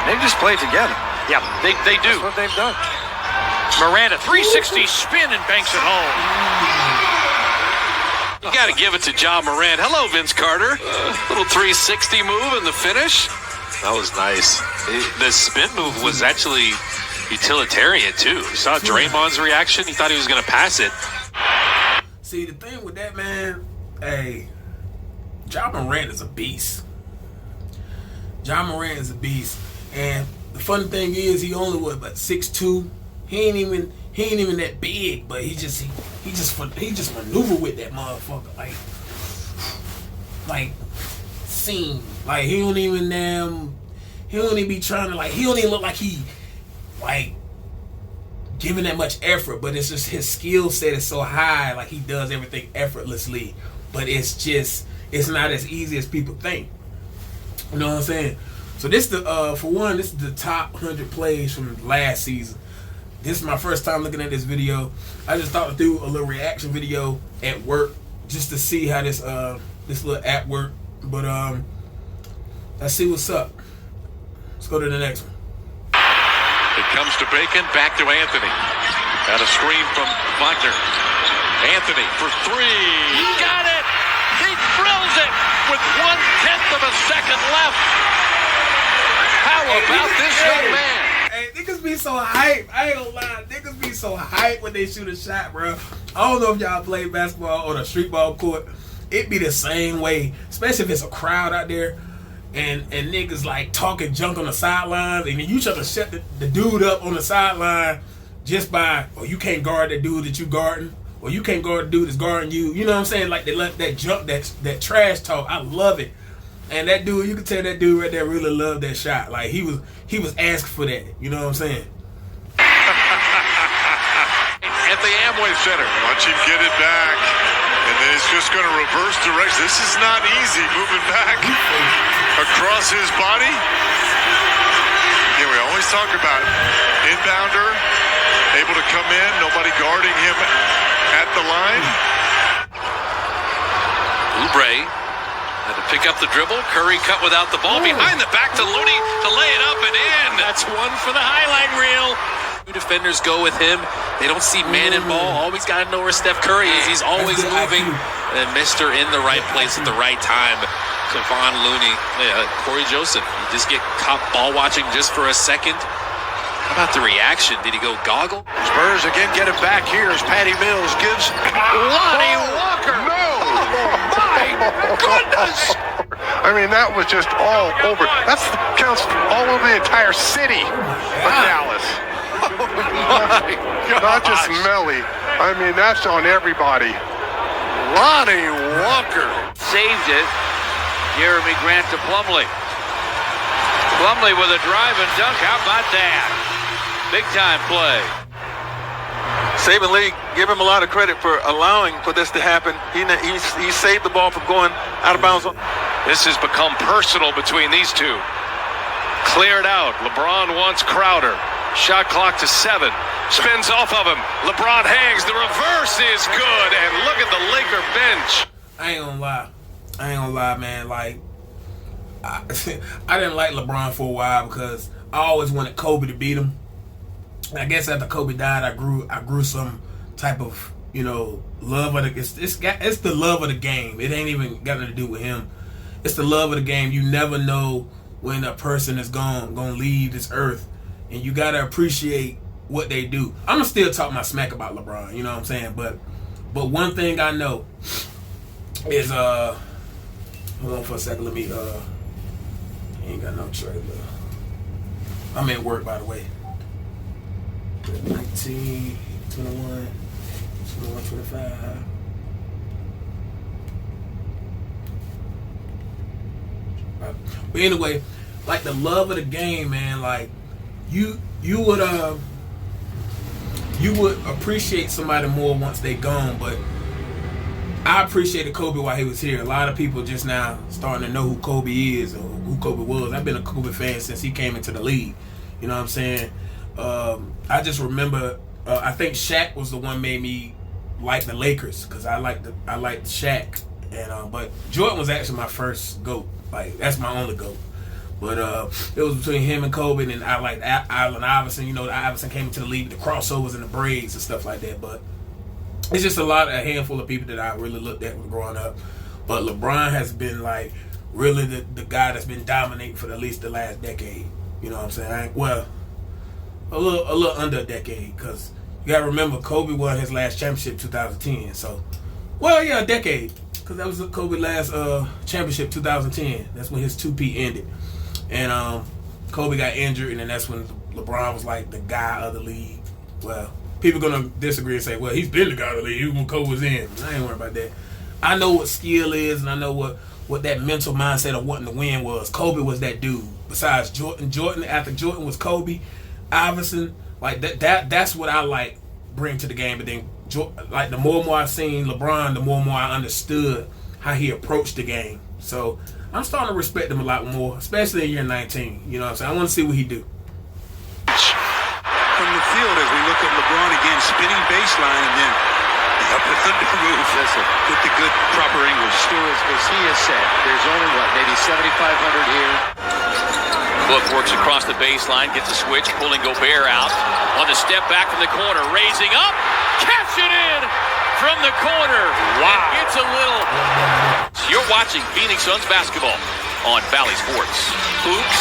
They just play together. Yeah, they do. That's what they've done. Miranda, 360 spin and banks it home. You got to give it to John Moran. Hello, Vince Carter. Little 360 move in the finish. That was nice. The spin move was actually utilitarian, too. You saw Draymond's reaction. He thought he was going to pass it. See, the thing with that, man, hey, John Moran is a beast. John Moran is a beast. And the funny thing is, he only what, about 6'2". He ain't even that big, but he just maneuver with that motherfucker like scene. Like he don't even be trying to, like, he don't even look like he like giving that much effort, but it's just his skill set is so high, like he does everything effortlessly. But it's not as easy as people think. You know what I'm saying? So this is the top 100 plays from last season. This is my first time looking at this video. I just thought to do a little reaction video at work just to see how this little app worked. But let's see what's up. Let's go to the next one. It comes to Bacon, back to Anthony. Got a screen from Wagner. Anthony for three. He got it! He drills it with 1/10 of a second left. How about this young man? Hey, niggas be so hype. I ain't gonna lie. Niggas be so hype when they shoot a shot, bro. I don't know if y'all play basketball on a street ball court. It be the same way, especially if it's a crowd out there and niggas like talking junk on the sidelines, and then you try to shut the dude up on the sideline just by, you can't guard that dude that you guarding, or you can't guard the dude that's guarding you. You know what I'm saying? Like, they let that junk, that trash talk. I love it. And that dude, you can tell that dude right there really loved that shot. Like, he was asking for that. You know what I'm saying? At the Amway Center. Watch him get it back. And then it's just going to reverse direction. This is not easy, moving back across his body. Yeah, we always talk about it. Inbounder, able to come in, nobody guarding him at the line. Oubre had to pick up the dribble. Curry cut without the ball. Behind the back to Looney to lay it up and in. That's one for the highlight reel. Two defenders go with him. They don't see man and ball. Always got to know where Steph Curry is. He's always moving. And Mr. in the right place at the right time. Kevon Looney. Corey Joseph. You just get caught ball watching just for a second. How about the reaction? Did he go goggle? Spurs again get him back here as Patty Mills gives Lonnie Walker. No! My goodness! I mean, that was just all over. That counts all over the entire city of Dallas. Not just Melly. I mean, that's on everybody. Lonnie Walker. Saved it. Jeremy Grant to Plumlee. Plumlee with a drive and dunk. How about that? Big time play. Saban Lee, give him a lot of credit for allowing for this to happen. He saved the ball from going out of bounds. This has become personal between these two. Cleared out. LeBron wants Crowder. Shot clock to 7. Spins off of him. LeBron hangs. The reverse is good. And look at the Laker bench. I ain't gonna lie, man. Like, I didn't like LeBron for a while because I always wanted Kobe to beat him. I guess after Kobe died, I grew some type of, love of the. It's the love of the game. It ain't even got nothing to do with him. It's the love of the game. You never know when a person is gonna leave this earth, and you gotta appreciate what they do. I'm gonna still talk my smack about LeBron. You know what I'm saying? But one thing I know is hold on for a second. Let me ain't got no trailer. I'm at work, by the way. 19, 21, 25. But anyway, like, the love of the game, man. Like, you would appreciate somebody more once they gone. But I appreciated Kobe while he was here. A lot of people just now starting to know who Kobe is or who Kobe was. I've been a Kobe fan since he came into the league. You know what I'm saying? I just remember, I think Shaq was the one made me like the Lakers because I liked Shaq, and but Jordan was actually my first GOAT. Like, that's my only GOAT. But it was between him and Kobe, and I like Allen Iverson. You know, Iverson came into the league, the crossovers and the braids and stuff like that. But it's just a handful of people that I really looked at when growing up. But LeBron has been like really the guy that's been dominating for at least the last decade. You know what I'm saying? Well, a little under a decade, because you got to remember Kobe won his last championship 2010. So, well, yeah, a decade, because that was Kobe's last championship 2010. That's when his 2P ended. And Kobe got injured, and then that's when LeBron was like the guy of the league. Well, people gonna disagree and say, well, he's been the guy of the league even when Kobe was in. I ain't worried about that. I know what skill is, and I know what that mental mindset of wanting to win was. Kobe was that dude. Besides Jordan, after Jordan was Kobe, Iverson, like that's what I like bring to the game. But then, like, the more and more I've seen LeBron, the more and more I understood how he approached the game. So I'm starting to respect him a lot more, especially in year 19. You know what I'm saying? I want to see what he do. From the field, as we look at LeBron again, spinning baseline, and then the up and under move. Listen, with the good proper English. Stu, as he has said, there's only maybe 7,500 here. Book works across the baseline, gets a switch, pulling Gobert out on the step back from the corner, raising up, catch it in from the corner. Wow. It's a little. You're watching Phoenix Suns basketball on Valley Sports. Oops.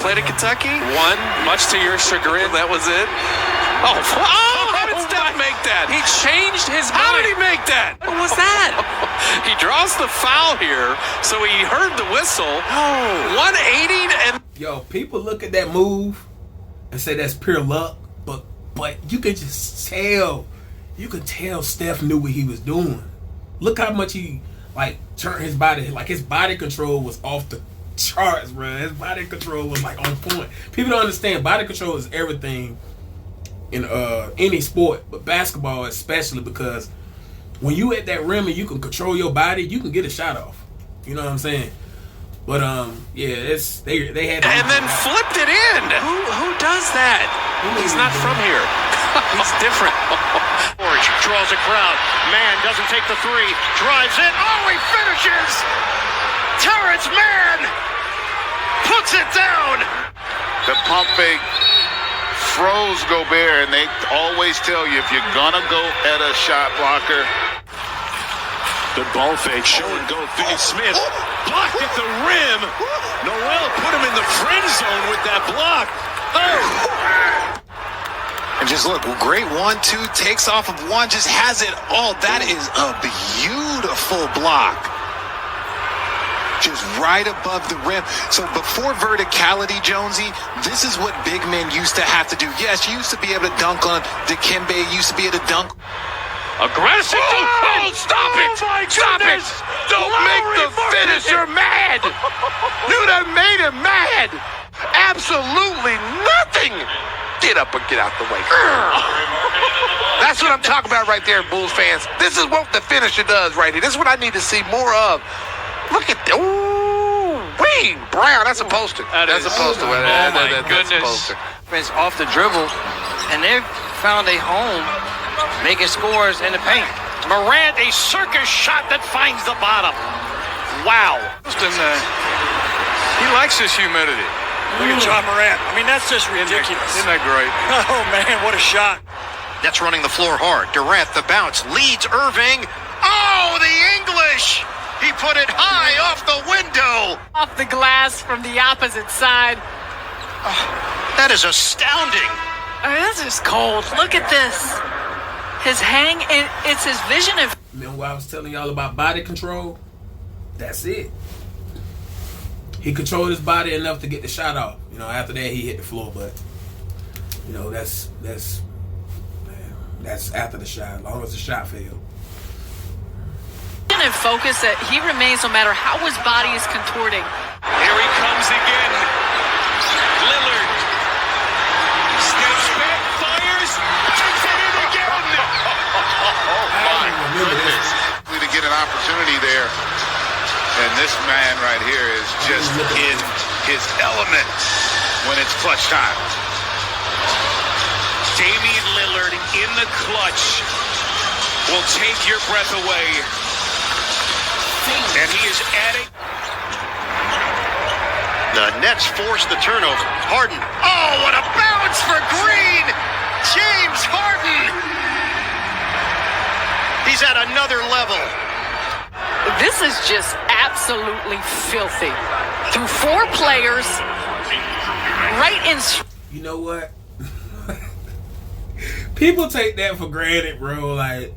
Played at Kentucky, won, much to your chagrin. That was it. Oh, how did Steph make that? He changed his mind. How did he make that? What was that? He draws the foul here, so he heard the whistle. Oh, 180 and. Yo, people look at that move and say that's pure luck, but you could just tell. You could tell Steph knew what he was doing. Look how much he like turned his body. Like, his body control was off the charts, bro. His body control was like on point. People don't understand body control is everything in any sport, but basketball especially, because when you at that rim and you can control your body, you can get a shot off. You know what I'm saying? But yeah, they had to and then flipped it in. Who does that? He's not from here. He's different. George draws a crowd. Mann doesn't take the three. Drives it. Oh, he finishes! Terrence Mann puts it down! The pump fake froze Gobert, and they always tell you if you're gonna go at a shot blocker. Good ball fake. Show and go. Finney Smith blocked at the rim. Noel put him in the friend zone with that block. Oh! And just look, great 1-2, takes off of one, just has it all. That is a beautiful block. Just right above the rim. So before verticality, Jonesy, this is what big men used to have to do. Yes, you used to be able to dunk on Dikembe, used to be able to dunk. Aggressive. Oh, stop it! Stop it! Don't make the finisher mad! You done made him mad! Absolutely nothing! Get up and get out the way. That's what I'm talking about right there, Bulls fans. This is what the finisher does right here. This is what I need to see more of. Look at that. Ooh, wee, Brown. That's a poster. That's a poster. Oh, my goodness. That's a poster. It's off the dribble, and they've found a home making scores in the paint. Morant, a circus shot that finds the bottom. Wow. He likes his humidity. Look at John Morant. I mean, that's just ridiculous. Isn't that great? Oh, man, what a shot. That's running the floor hard. Durant, the bounce, leads Irving. Oh, the English! He put it high off the window. Off the glass from the opposite side. Oh, that is astounding. I mean, this is cold. Look at this. His hang, it's his vision of. Remember what I was telling y'all about body control? That's it. He controlled his body enough to get the shot off. You know, after that he hit the floor, but you know, that's after the shot, as long as the shot failed. And focus that he remains no matter how his body is contorting. Here he comes again. Lillard. Steps back, fires, takes it in again. Oh, my goodness. To get an opportunity there. And this man right here is just in his element when it's clutch time. Damian Lillard in the clutch will take your breath away. And he is adding. The Nets forced the turnover. Harden. Oh, what a bounce for Green! James Harden! He's at another level. This is just absolutely filthy. Through 4 players, right in. You know what? People take that for granted, bro. Like,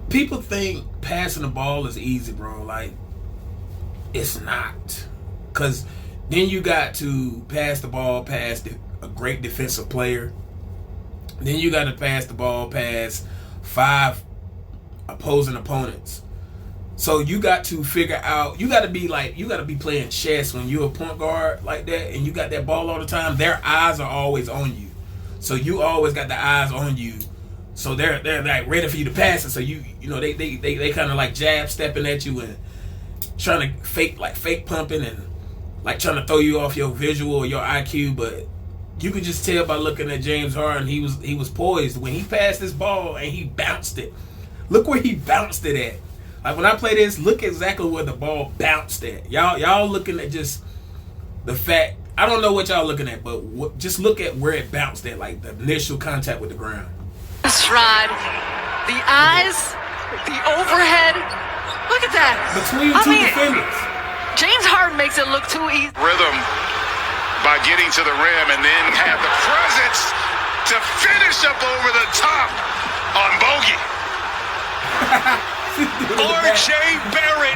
people think passing the ball is easy, bro. Like, it's not. Because then you got to pass the ball past a great defensive player. Then you got to pass the ball past 5 opposing opponents. So you got to figure out, you got to be playing chess when you're a point guard like that and you got that ball all the time. Their eyes are always on you. So you always got the eyes on you. So they're like ready for you to pass it. So you know they kind of like jab stepping at you and trying to fake pumping and like trying to throw you off your visual or your IQ. But you could just tell by looking at James Harden, he was poised when he passed this ball and he bounced it. Look where he bounced it at. Like when I play this, look exactly where the ball bounced at. Y'all looking at just the fact. I don't know what y'all looking at, but just look at where it bounced at, like the initial contact with the ground. Stride, the eyes, the overhead. Look at that. Between two defenders. James Harden makes it look too easy. Rhythm by getting to the rim and then have the presence to finish up over the top on Bogey. R.J. Barrett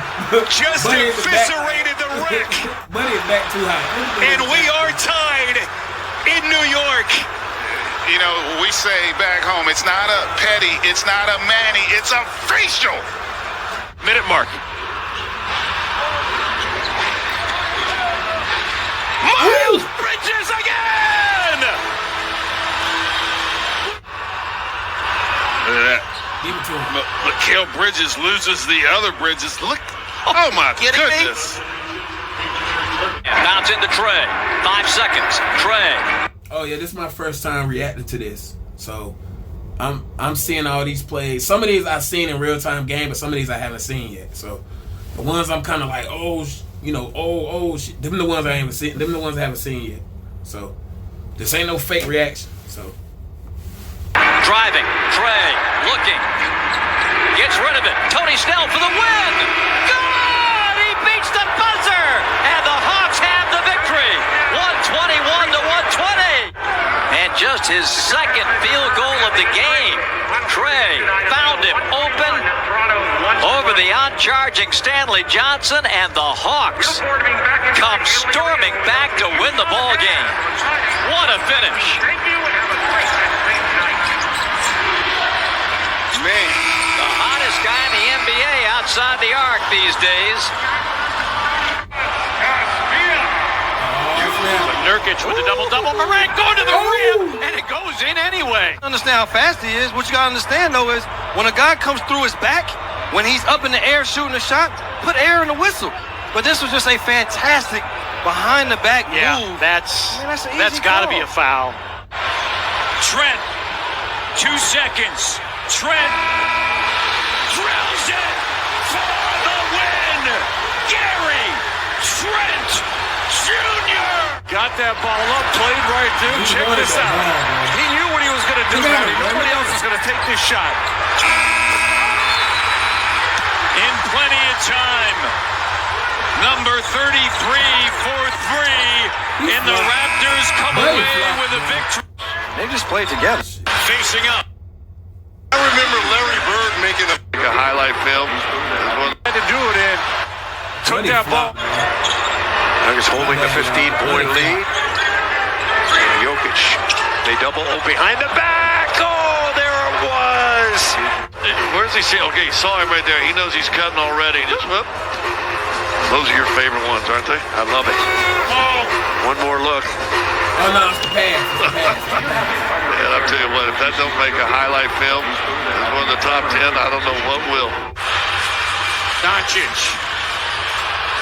just eviscerated the wreck. Buddy is back too high. And we are tied in New York. You know, we say back home, it's not a petty, it's not a Manny, it's a facial. Minute mark. Miles Bridges again! Look at that. Give it to him. Mikal Bridges loses the other Bridges. Look. Oh, my goodness. Bounce into Trey. 5 seconds. Trey. Oh yeah, this is my first time reacting to this. So I'm seeing all these plays. Some of these I've seen in real time game, but some of these I haven't seen yet. So the ones I'm kind of like, shit. Them the ones I haven't seen. Them the ones I haven't seen yet. So this ain't no fake reaction. So Driving. Trey. Looking. Gets rid of it. Tony Snell for the win. Good! He beats the buzzer. And the Hawks have the victory. 121 to 120. And just his second field goal of the game. Trey found him open over the on-charging Stanley Johnson, and the Hawks come storming back to win the ball game. What a finish. Man. The hottest guy in the NBA outside the arc these days. Nurkic with the double-double. Morant going to the rim, and it goes in anyway. Understand how fast he is. What you gotta understand though is when a guy comes through his back, when he's up in the air shooting a shot, put air in the whistle. But this was just a fantastic behind the back move. That's an got to easy be a foul. Trent, 2 seconds. Trent drills it for the win. Gary Trent Jr. got that ball up, played right through. Check this out. He knew what he was going to do. Nobody else was going to take this shot. In plenty of time. Number 33 for 3. And the Raptors come away with a victory. They just played together. Facing up. I remember Larry Bird making a highlight film. Had to do it in. Took that ball. Nuggets holding the 15-point lead. And Jokic. They double behind the back. Oh, there it was. Where's he see? Okay, he saw him right there. He knows he's cutting already. Just whoop. Those are your favorite ones, aren't they? I love it. One more look. oh no, it's the pass. It's the pass. And I'll tell you what, if that don't make a highlight film as one of the top 10, I don't know what will. Doncic.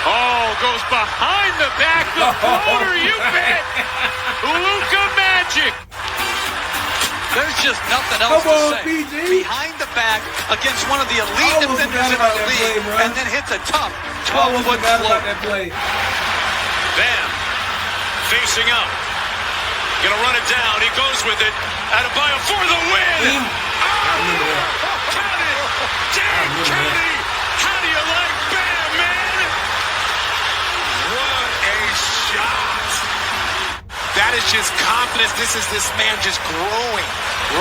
Oh, goes behind the back. The floater, you bet. Luka Magic. There's just nothing else Come on, to say. PG. Behind the back against one of the elite defenders in our league, and then hits a tough 12-foot Forgot about floater. that play. Bam. Facing up. Gonna run it down. He goes with it. Adebayo for the win. County. How do you like Bam, man? What a shot. That is just confidence. This is this man just growing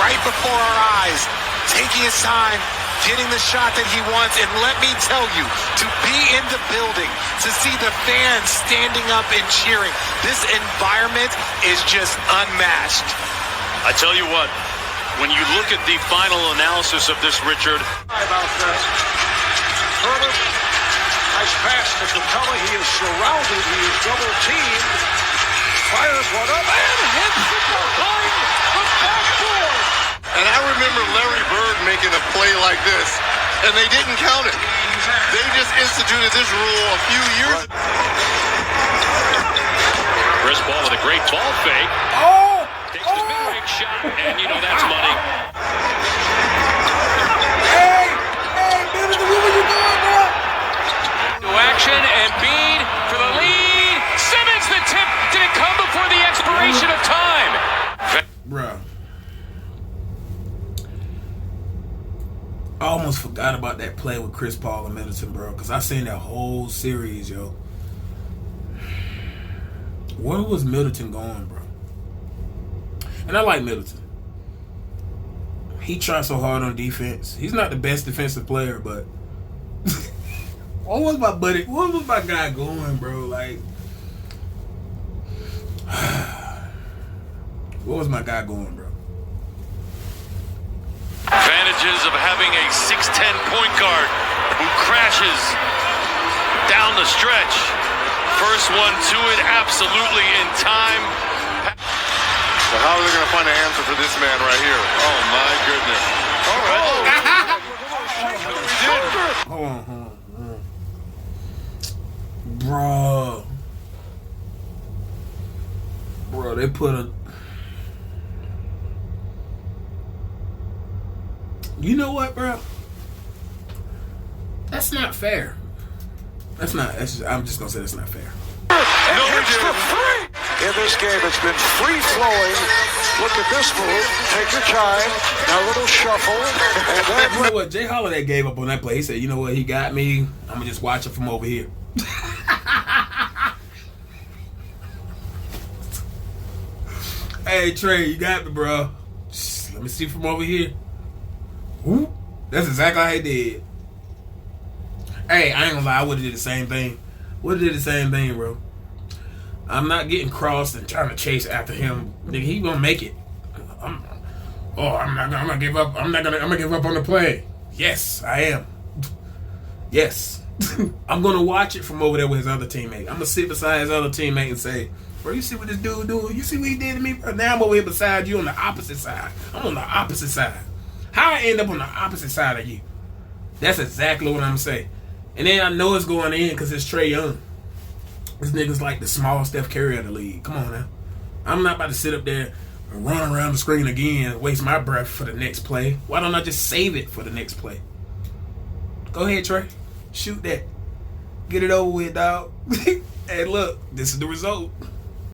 right before our eyes, taking his time, getting the shot that he wants. And let me tell you, to be in the building, to see the fans standing up and cheering, this environment is just unmatched. I tell you what, when you look at the final analysis of this, Richard. About that. Herbert, nice pass to Capella. He is surrounded. He is double teamed. Fires one up and hits it behind the backboard. And I remember Larry Bird making a play like this, and they didn't count it. They just instituted this rule a few years ago. Chris Paul with a great ball fake. Oh! Takes the mid-range shot, and you know that's money. Hey, Middleton, what were you doing, bro? To action, and Embiid for the lead. Simmons the tip. Did it come before the expiration of time? Bro. I almost forgot about that play with Chris Paul and Middleton, bro, because I seen that whole series, yo. Where was Middleton going, bro? And I like Middleton. He tries so hard on defense. He's not the best defensive player, but what was my guy going, bro? Like, what was my guy going, bro? Advantages of having a 6'10" point guard who crashes down the stretch. First one to it, absolutely in time. So how are they going to find an answer for this man right here? Oh, my goodness. All right. Hold on. Bro. Bro, they put a... You know what, bro? That's not fair. I'm just going to say that's not fair. And hits for three. In this game, it's been free-flowing. Look at this move. Take your time. Now a little shuffle. And then... You know what? Jay Holiday gave up on that play. He said, you know what? He got me. I'm going to just watch it from over here. Hey, Trey, you got me, bro. Just let me see from over here. Whoop. That's exactly how he did. Hey, I ain't gonna lie. I would have did the same thing. Bro. I'm not getting crossed and trying to chase after him. Nigga, he gonna make it. I'm gonna give up. I'm gonna give up on the play. Yes, I am. Yes. I'm gonna watch it from over there with his other teammate. I'm gonna sit beside his other teammate and say, bro, you see what this dude doing? You see what he did to me, bro? Now I'm over here beside you on the opposite side. I'm on the opposite side. How I end up on the opposite side of you? That's exactly what I'm saying. And then I know it's going in because it's Trae Young. This nigga's like the small Steph Curry of the league. Come on now. I'm not about to sit up there and run around the screen again and waste my breath for the next play. Why don't I just save it for the next play? Go ahead, Trae. Shoot that. Get it over with, dog. Hey, look. This is the result.